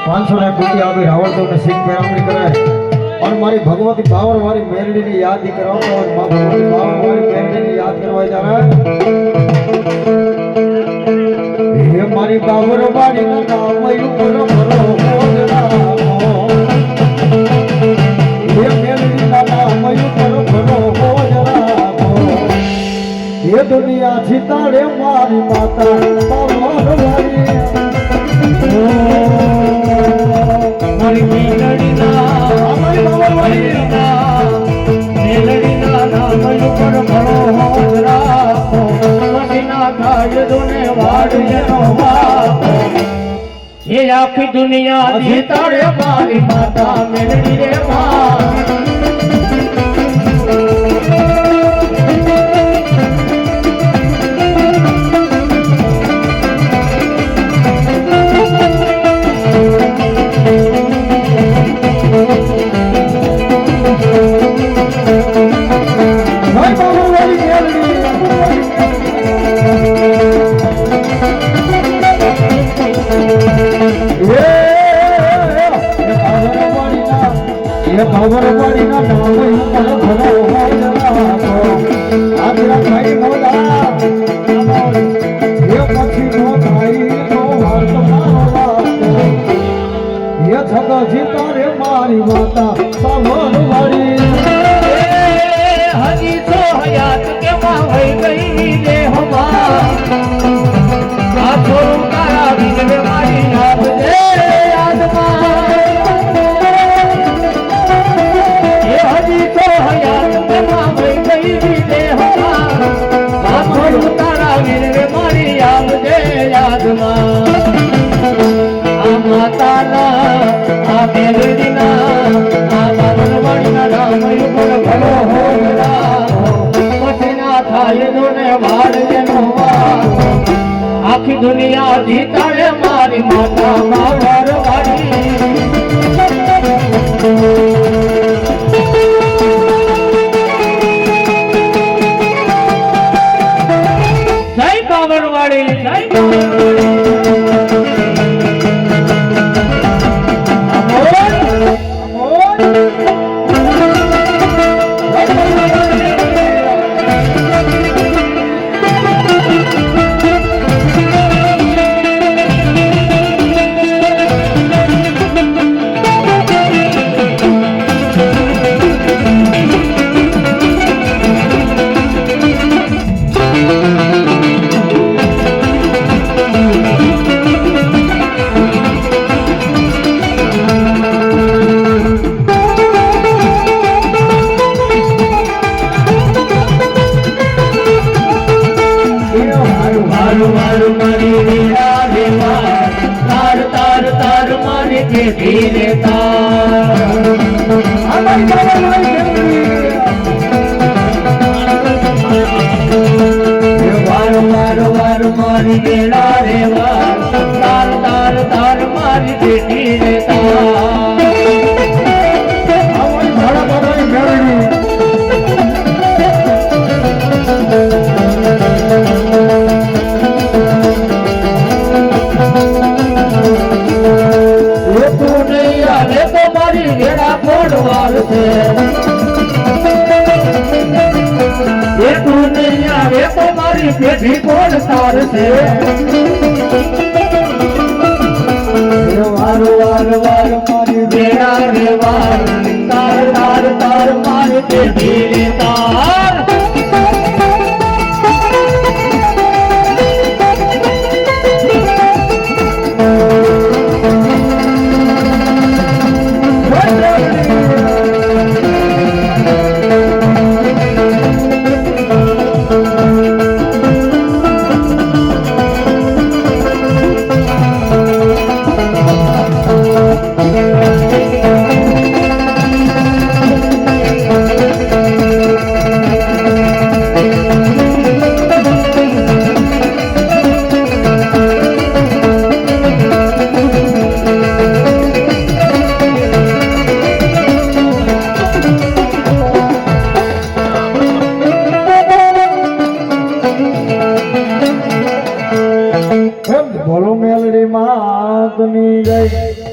500 ને કુટી આવી રાવણ તો સિંહ પેરામણી કરે और મારી ભગવતી બાવર વાળી મેરડીની યાદ કરાવતો और ભગવતી બાવર વાળી મેરડીની યાદ કરવા જાવે હે મારી બાવર વાળીના નામ ઉપર ભરો મોજરા હે મેરડીના નામ ઉપર ભરો મોજરા હે દુનિયા છીતાડે મારી માતા બાવર વાળી મારી મેલડીના મારી બાવર વાળીના મેલડીના નામ ઉપર ભરો રાખો મદીના કાયદોને વાડ્યનો વાપો ये आखी दुनिया જીતાડે મારી માતા મેલડી રે માં બાવર વાળીના નામ ઉપર ભરો રાખો આદરા ભાઈ મોલા એ પછી નો ભાઈ નો વાર્તો મારો એ છગા જીતારે મારી માતા બાવર વાળી हजी तो हयात के मावई गई देहमा आ छोरू तारा बिगड़े मारी याद दे यादमा ये हजी तो हयात के मावई गई देहमा आ छोरू तारा बिगड़े मारी याद दे यादमा आ माता ना आ मेलडीना आ बावरवाड़ीना नाम ઉપર ભલો आखी दुनिया जीताड़े मारी माता बावर वाड़ी जय बावर वाड़ी जय धीरे वार वार वार मारी गेला रे वार तार तार तार मारी बेटी रे तार ये तू नहीं आवे तो मारी पेटी कोड तार से वार वार वार मारी बेड़ा रे वार तार तार तार मारी पेटी रे तार